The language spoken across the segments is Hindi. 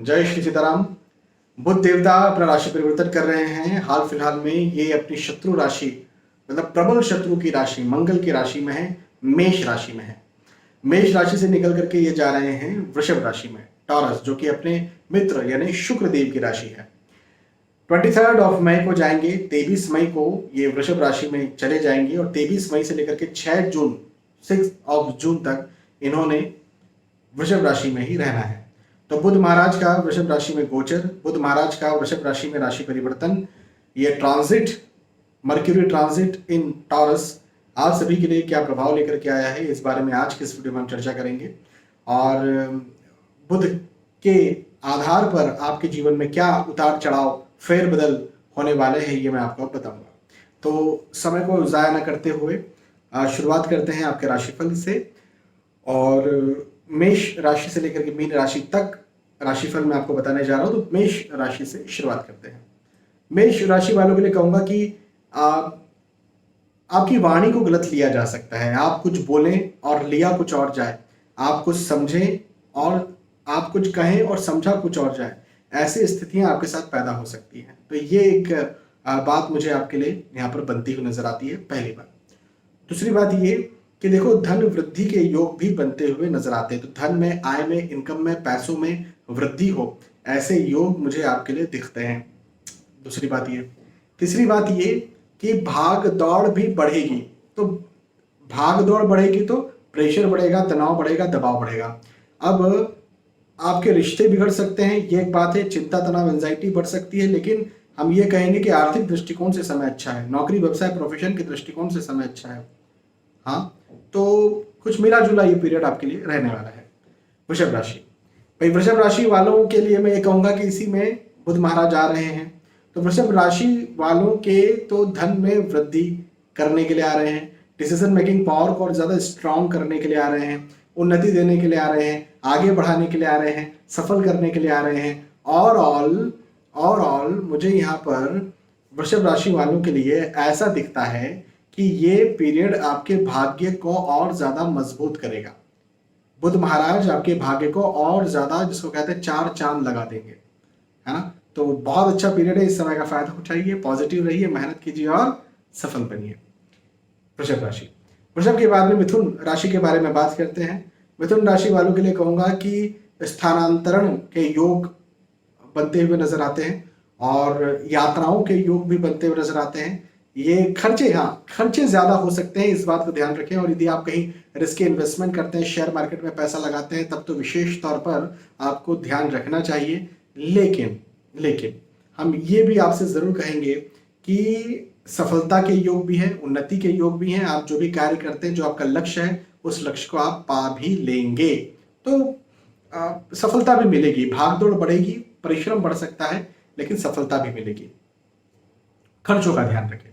जय श्री सीताराम। बुध देवता अपना राशि परिवर्तन कर रहे हैं। हाल फिलहाल में ये अपनी शत्रु राशि मतलब प्रबल शत्रु की राशि मंगल की राशि में है, मेष राशि में है। मेष राशि से निकल करके ये जा रहे हैं वृषभ राशि में, टॉरस, जो कि अपने मित्र यानी शुक्र देव की राशि है। 23 मई को जाएंगे, 23 मई को ये वृषभ राशि में चले जाएंगे और 23 मई से लेकर के 6 जून तक इन्होंने वृषभ राशि में ही रहना है। तो बुध महाराज का वृषभ राशि में गोचर, बुध महाराज का वृषभ राशि में राशि परिवर्तन, ये ट्रांजिट, मर्क्यूरी ट्रांजिट इन टॉरस आप सभी के लिए क्या प्रभाव लेकर के आया है, इस बारे में आज के इस वीडियो में हम चर्चा करेंगे। और बुध के आधार पर आपके जीवन में क्या उतार चढ़ाव, फेरबदल होने वाले हैं, ये मैं आपको बताऊंगा। तो समय को ज़ाया न करते हुए शुरुआत करते हैं आपके राशिफल से। और मेष राशि से लेकर के मीन राशि तक राशिफल मैं आपको बताने जा रहा हूं। तो मेष राशि से शुरुआत करते हैं। मेष राशि वालों के लिए कहूंगा कि आपकी वाणी को गलत लिया जा सकता है। आप कुछ बोलें और लिया कुछ और जाए, आप कुछ समझें और आप कुछ कहें और समझा कुछ और जाए, ऐसी स्थितियां आपके साथ पैदा हो सकती हैं। तो ये एक बात मुझे आपके लिए यहाँ पर बनती हुई नजर आती है, पहली बात। दूसरी बात ये कि देखो, धन वृद्धि के योग भी बनते हुए नजर आते हैं। तो धन में, आय में, इनकम में, पैसों में वृद्धि हो, ऐसे योग मुझे आपके लिए दिखते हैं। दूसरी बात ये। तीसरी बात ये कि भाग दौड़ भी बढ़ेगी। तो भाग दौड़ बढ़ेगी तो प्रेशर बढ़ेगा, तनाव बढ़ेगा, दबाव बढ़ेगा। अब आपके रिश्ते बिगड़ सकते हैं, ये एक बात है। चिंता, तनाव, एंजाइटी बढ़ सकती है। लेकिन हम ये कहेंगे कि आर्थिक दृष्टिकोण से समय अच्छा है, नौकरी, व्यवसाय, प्रोफेशन के दृष्टिकोण से समय अच्छा है। हाँ, तो कुछ मिला जुला ये पीरियड आपके लिए रहने वाला है। वृषभ राशि, भाई वृषभ राशि वालों के लिए मैं ये कहूंगा कि इसी में बुध महाराज आ रहे हैं। तो वृषभ राशि वालों के तो धन में वृद्धि करने के लिए आ रहे हैं, डिसीजन मेकिंग पावर को और ज्यादा स्ट्रांग करने के लिए आ रहे हैं, उन्नति देने के लिए आ रहे हैं, आगे बढ़ाने के लिए आ रहे हैं, सफल करने के लिए आ रहे हैं। ऑल मुझे यहाँ पर वृषभ राशि वालों के लिए ऐसा दिखता है कि ये पीरियड आपके भाग्य को और ज्यादा मजबूत करेगा। बुध महाराज आपके भाग्य को और ज्यादा, जिसको कहते हैं, 4 चांद लगा देंगे, है ना। तो बहुत अच्छा पीरियड है, इस समय का फायदा उठाइए, पॉजिटिव रहिए, मेहनत कीजिए और सफल बनिए। वृषभ राशि। वृषभ के बाद में मिथुन राशि के बारे में बात करते हैं। मिथुन राशि वालों के लिए कहूंगा कि स्थानांतरण के योग बनते हुए नजर आते हैं और यात्राओं के योग भी बनते हुए नजर आते हैं। ये खर्चे ज्यादा हो सकते हैं, इस बात को ध्यान रखें। और यदि आप कहीं रिस्की इन्वेस्टमेंट करते हैं, शेयर मार्केट में पैसा लगाते हैं, तब तो विशेष तौर पर आपको ध्यान रखना चाहिए। लेकिन हम ये भी आपसे जरूर कहेंगे कि सफलता के योग भी है, उन्नति के योग भी हैं। आप जो भी कार्य करते हैं, जो आपका लक्ष्य है, उस लक्ष्य को आप पा भी लेंगे। तो सफलता भी मिलेगी, भागदौड़ बढ़ेगी, परिश्रम बढ़ सकता है, लेकिन सफलता भी मिलेगी। खर्चों का ध्यान रखें।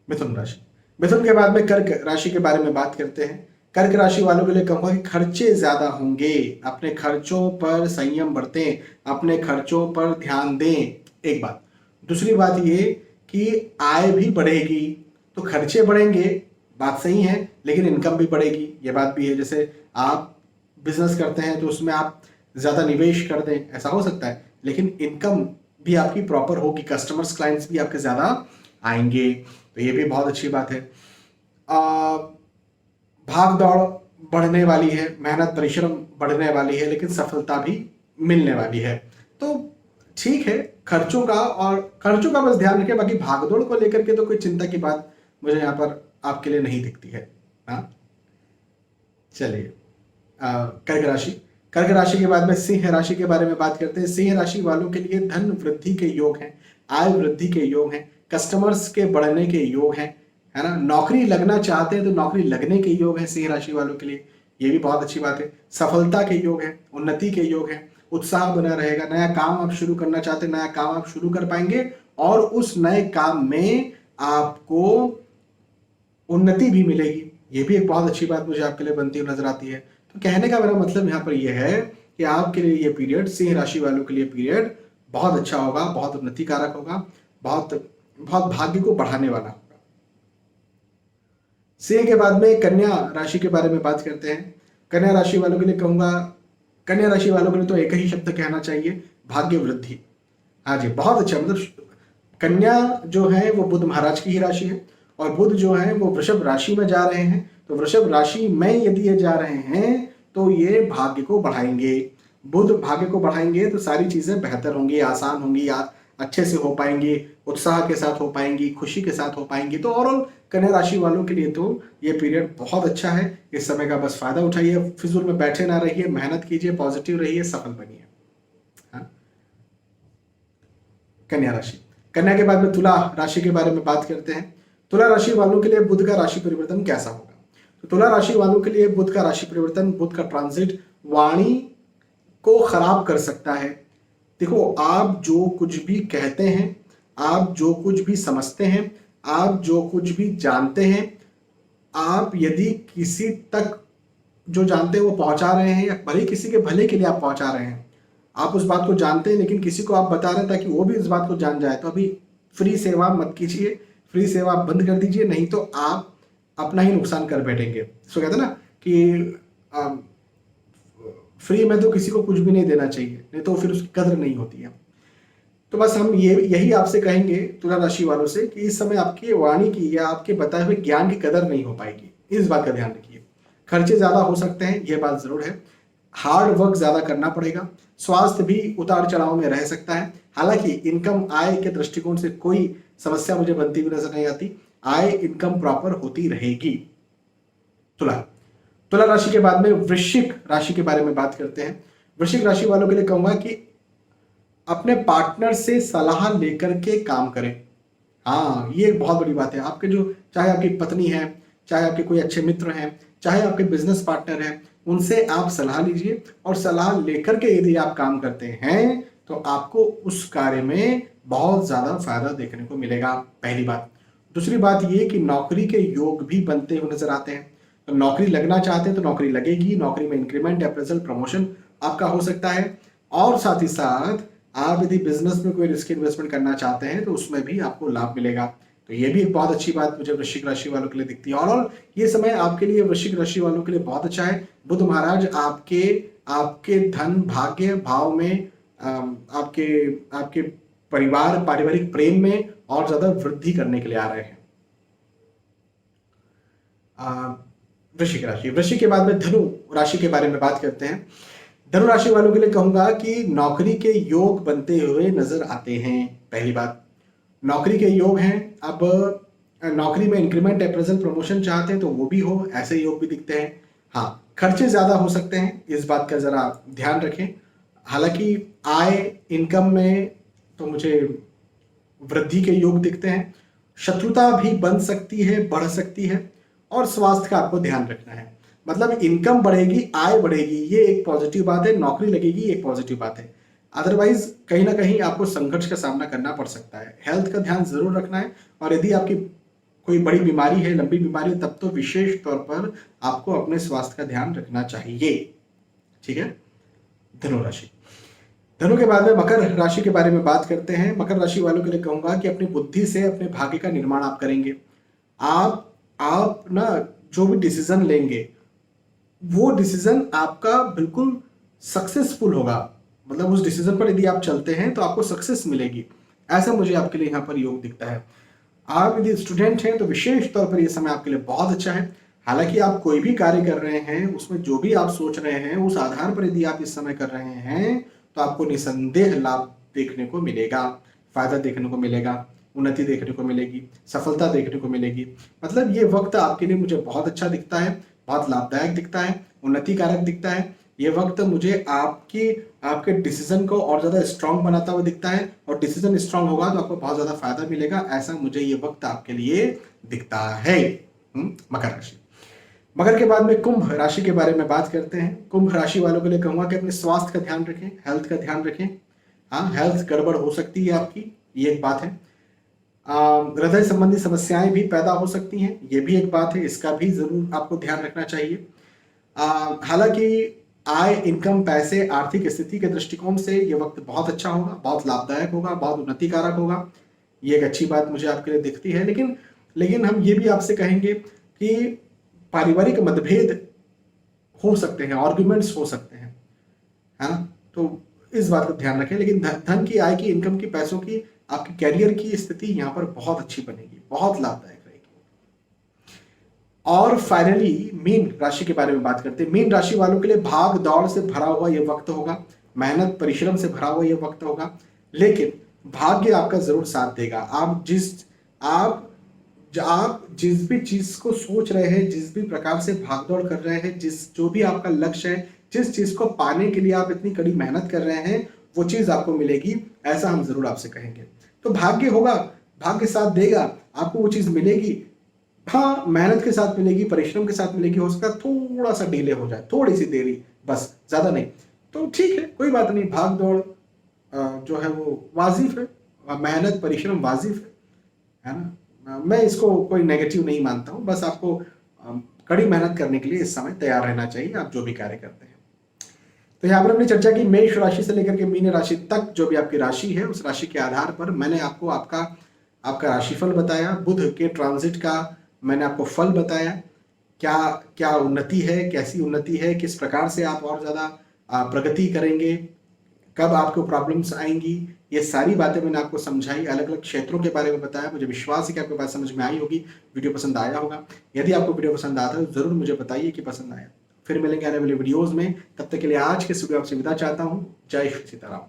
मिथुन राशि। मिथुन के बाद में कर्क राशि के बारे में बात करते हैं। कर्क राशि वालों के लिए कहूंगा कि खर्चे ज्यादा होंगे, अपने खर्चों पर संयम बरतें, अपने खर्चों पर ध्यान दें, एक बात। दूसरी बात ये कि आय भी बढ़ेगी, तो खर्चे बढ़ेंगे, बात सही है, लेकिन इनकम भी बढ़ेगी, ये बात भी है। जैसे आप बिजनेस करते हैं तो उसमें आप ज्यादा निवेश कर दें, ऐसा हो सकता है, लेकिन इनकम भी आपकी प्रॉपर होगी, कस्टमर्स, क्लाइंट्स भी आपके ज्यादा आएंगे, तो ये भी बहुत अच्छी बात है। भाग दौड़ बढ़ने वाली है, मेहनत, परिश्रम बढ़ने वाली है, लेकिन सफलता भी मिलने वाली है। तो ठीक है, खर्चों का बस ध्यान रखें। बाकी भागदौड़ को लेकर के तो कोई चिंता की बात मुझे यहाँ पर आपके लिए नहीं दिखती है। हाँ, चलिए, कर्क राशि के बाद में सिंह राशि के बारे में बात करते हैं। सिंह राशि वालों के लिए धन वृद्धि के योग हैं, आय वृद्धि के योग हैं, कस्टमर्स के बढ़ने के योग हैं, है ना। नौकरी लगना चाहते हैं तो नौकरी लगने के योग हैं सिंह राशि वालों के लिए, ये भी बहुत अच्छी बात है। सफलता के योग है, उन्नति के योग है, उत्साह बना रहेगा। नया काम आप शुरू करना चाहते हैं, नया काम आप शुरू कर पाएंगे और उस नए काम में आपको उन्नति भी मिलेगी, ये भी एक बहुत अच्छी बात मुझे आपके लिए बनती हुई नजर आती है। तो कहने का मेरा मतलब यहाँ पर यह है कि आपके लिए ये पीरियड, सिंह राशि वालों के लिए पीरियड बहुत अच्छा होगा, बहुत उन्नति कारक होगा, बहुत भाग्य को बढ़ाने वाला होगा। सिंह के बाद में कन्या राशि के बारे में बात करते हैं। कन्या राशि वालों के लिए कहूंगा कन्या राशि वालों के लिए तो एक ही शब्द कहना चाहिए, भाग्य वृद्धि। हाँ जी, बहुत अच्छा। मतलब कन्या जो है वो बुध महाराज की ही राशि है, और बुध जो है वो वृषभ राशि में जा रहे हैं। तो वृषभ राशि में यदि ये जा रहे हैं तो ये भाग्य को बढ़ाएंगे। बुध भाग्य को बढ़ाएंगे तो सारी चीजें बेहतर होंगी, आसान होंगी, अच्छे से हो पाएंगी, उत्साह के साथ हो पाएंगी, खुशी के साथ हो पाएंगी। तो ओवरऑल कन्या राशि वालों के लिए तो ये पीरियड बहुत अच्छा है। इस समय का बस फायदा उठाइए, फिजूल में बैठे ना रहिए, मेहनत कीजिए, पॉजिटिव रहिए, सफल बनिए। हाँ? कन्या राशि। कन्या के बाद में तुला राशि के बारे में बात करते हैं। तुला राशि वालों के लिए बुध का राशि परिवर्तन कैसा होगा? तो तुला राशि वालों के लिए बुध का राशि परिवर्तन, बुध का ट्रांजिट वाणी को खराब कर सकता है। देखो, आप जो कुछ भी कहते हैं, आप जो कुछ भी समझते हैं, आप जो कुछ भी जानते हैं, आप यदि किसी तक जो जानते हैं वो पहुंचा रहे हैं, या भले किसी के भले के लिए आप पहुंचा रहे हैं, आप उस बात को जानते हैं लेकिन किसी को आप बता रहे हैं ताकि वो भी इस बात को जान जाए, तो अभी फ्री सेवा मत कीजिए, फ्री सेवा बंद कर दीजिए, नहीं तो आप अपना ही नुकसान कर बैठेंगे। सो कहते हैं ना कि फ्री में तो किसी को कुछ भी नहीं देना चाहिए, नहीं तो फिर उसकी कदर नहीं होती है। तो बस हम यही आपसे कहेंगे तुला राशि वालों से कि इस समय आपकी वाणी की या आपके बताए हुए ज्ञान की कदर नहीं हो पाएगी, इस बात का ध्यान रखिए। खर्चे ज्यादा हो सकते हैं, यह बात जरूर है। हार्ड वर्क ज्यादा करना पड़ेगा। स्वास्थ्य भी उतार चढ़ाव में रह सकता है। हालांकि इनकम आय के दृष्टिकोण से कोई समस्या मुझे बनती हुई नजर नहीं आती। आय इनकम प्रॉपर होती रहेगी। तुला राशि के बाद में वृश्चिक राशि के बारे में बात करते हैं। वृश्चिक राशि वालों के लिए कहूंगा कि अपने पार्टनर से सलाह लेकर के काम करें। हाँ, ये एक बहुत बड़ी बात है। आपके जो, चाहे आपकी पत्नी है, चाहे आपके कोई अच्छे मित्र हैं, चाहे आपके बिजनेस पार्टनर हैं, उनसे आप सलाह लीजिए, और सलाह लेकर के यदि आप काम करते हैं तो आपको उस कार्य में बहुत ज्यादा फायदा देखने को मिलेगा, पहली बात। दूसरी बात ये कि नौकरी के योग भी बनते हुए नजर आते हैं। तो नौकरी लगना चाहते हैं तो नौकरी लगेगी, नौकरी में इंक्रीमेंट, अप्रेजल, प्रमोशन आपका हो सकता है। और साथ ही साथ आप यदि बिजनेस में कोई रिस्क इन्वेस्टमेंट करना चाहते हैं तो उसमें भी आपको लाभ मिलेगा। तो ये भी एक बहुत अच्छी बात मुझे वृश्चिक राशि वालों के लिए दिखती है। और ये समय आपके लिए, वृश्चिक राशि वालों के लिए बहुत अच्छा है। बुध महाराज आपके आपके धन भाग्य भाव में, आपके आपके परिवार, पारिवारिक प्रेम में और ज्यादा वृद्धि करने के लिए आ रहे हैं। वृश्चिक राशि। वृश्चिक के बाद में धनु राशि के बारे में बात करते हैं। धनु राशि वालों के लिए कहूंगा कि नौकरी के योग बनते हुए नजर आते हैं। पहली बात, नौकरी के योग हैं। अब नौकरी में इंक्रीमेंट, अप्रेजल, प्रमोशन चाहते हैं तो वो भी हो, ऐसे योग भी दिखते हैं। हाँ, खर्चे ज्यादा हो सकते हैं, इस बात का जरा ध्यान रखें। हालांकि आय, इनकम में तो मुझे वृद्धि के योग दिखते हैं। शत्रुता भी बन सकती है, बढ़ सकती है, और स्वास्थ्य का आपको ध्यान रखना है। मतलब इनकम बढ़ेगी, आय बढ़ेगी, ये एक पॉजिटिव बात है। नौकरी लगेगी, एक पॉजिटिव बात है। अदरवाइज कहीं ना कहीं आपको संघर्ष का सामना करना पड़ सकता है। हेल्थ का ध्यान जरूर रखना है, और यदि आपकी कोई बड़ी बीमारी है, लंबी बीमारी, तब तो विशेष तौर पर आपको अपने स्वास्थ्य का ध्यान रखना चाहिए। ठीक है। धनु राशि। धनु के बाद में मकर राशि के बारे में बात करते हैं। मकर राशि वालों के लिए कहूंगा कि अपनी बुद्धि से अपने भाग्य का निर्माण आप करेंगे। आप ना जो भी डिसीजन लेंगे वो डिसीजन आपका बिल्कुल सक्सेसफुल होगा। मतलब उस डिसीजन पर यदि आप चलते हैं तो आपको सक्सेस मिलेगी। ऐसा मुझे आपके लिए यहाँ पर योग दिखता है। आप यदि स्टूडेंट हैं तो विशेष तौर पर यह समय आपके लिए बहुत अच्छा है। हालांकि आप कोई भी कार्य कर रहे हैं, उसमें जो भी आप सोच रहे हैं, उस आधार पर यदि आप इस समय कर रहे हैं तो आपको निसंदेह लाभ देखने को मिलेगा, फायदा देखने को मिलेगा, उन्नति देखने को मिलेगी, सफलता देखने को मिलेगी। मतलब ये वक्त आपके लिए मुझे बहुत अच्छा दिखता है, बहुत लाभदायक दिखता है, उन्नति कारक दिखता है। ये वक्त मुझे आपके डिसीजन को और ज्यादा स्ट्रांग बनाता हुआ दिखता है, और डिसीजन स्ट्रांग होगा तो आपको बहुत ज्यादा फायदा मिलेगा। ऐसा मुझे ये वक्त आपके लिए दिखता है। मकर राशि। मकर के बाद में कुंभ राशि के बारे में बात करते हैं। कुंभ राशि वालों के लिए कहूंगा कि अपने स्वास्थ्य का ध्यान रखें, हेल्थ का ध्यान रखें। हाँ, हेल्थ गड़बड़ हो सकती है आपकी, ये एक बात है। हृदय संबंधी समस्याएं भी पैदा हो सकती हैं, ये भी एक बात है, इसका भी जरूर आपको ध्यान रखना चाहिए। हालांकि आय, इनकम, पैसे, आर्थिक स्थिति के दृष्टिकोण से ये वक्त बहुत अच्छा होगा, बहुत लाभदायक होगा, बहुत उन्नति कारक होगा। ये एक अच्छी बात मुझे आपके लिए दिखती है। लेकिन हम ये भी आपसे कहेंगे कि पारिवारिक मतभेद हो सकते हैं, आर्ग्यूमेंट्स हो सकते हैं। है ना। तो इस बात का ध्यान रखें। लेकिन धन की, आय की, इनकम की, पैसों की, आपकी कैरियर की स्थिति यहाँ पर बहुत अच्छी बनेगी, बहुत लाभदायक रहेगी। और फाइनली मीन राशि के बारे में बात करते हैं। मीन राशि वालों के लिए भाग दौड़ से भरा हुआ ये वक्त होगा, मेहनत परिश्रम से भरा हुआ ये वक्त होगा, लेकिन भाग्य आपका जरूर साथ देगा। आप जिस भी चीज को सोच रहे हैं, जिस भी प्रकार से भागदौड़ कर रहे हैं, जो भी आपका लक्ष्य है, जिस चीज को पाने के लिए आप इतनी कड़ी मेहनत कर रहे हैं, वो चीज आपको मिलेगी, ऐसा हम जरूर आपसे कहेंगे। तो भाग्य होगा, भाग्य साथ देगा, आपको वो चीज मिलेगी। हाँ, मेहनत के साथ मिलेगी, परिश्रम के साथ मिलेगी, हो सकता है थोड़ा सा डिले हो जाए, थोड़ी सी देरी, बस, ज्यादा नहीं। तो ठीक है, कोई बात नहीं। भाग दौड़ जो है वो वाजिब है, मेहनत परिश्रम वाजिब है ना। मैं इसको कोई नेगेटिव नहीं मानता हूँ, बस आपको कड़ी मेहनत करने के लिए इस समय तैयार रहना चाहिए, आप जो भी कार्य करते हैं। तो यहाँ पर हमने चर्चा की मेष राशि से लेकर के मीन राशि तक जो भी आपकी राशि है, उस राशि के आधार पर मैंने आपको आपका आपका राशिफल बताया। बुध के ट्रांजिट का मैंने आपको फल बताया, क्या क्या उन्नति है, कैसी उन्नति है, किस प्रकार से आप और ज्यादा प्रगति करेंगे, कब आपको प्रॉब्लम्स आएंगी, ये सारी बातें मैंने आपको समझाई, अलग अलग क्षेत्रों के बारे में बताया। मुझे विश्वास है कि आपको बात समझ में आई होगी, वीडियो पसंद आया होगा। यदि आपको वीडियो पसंद आता है तो जरूर मुझे बताइए कि पसंद आया। फिर मिलेंगे आने वाले वीडियोज में, तब तक के लिए आज के स्टूडियो आपसे विदा चाहता हूँ। जय श्री सीताराम।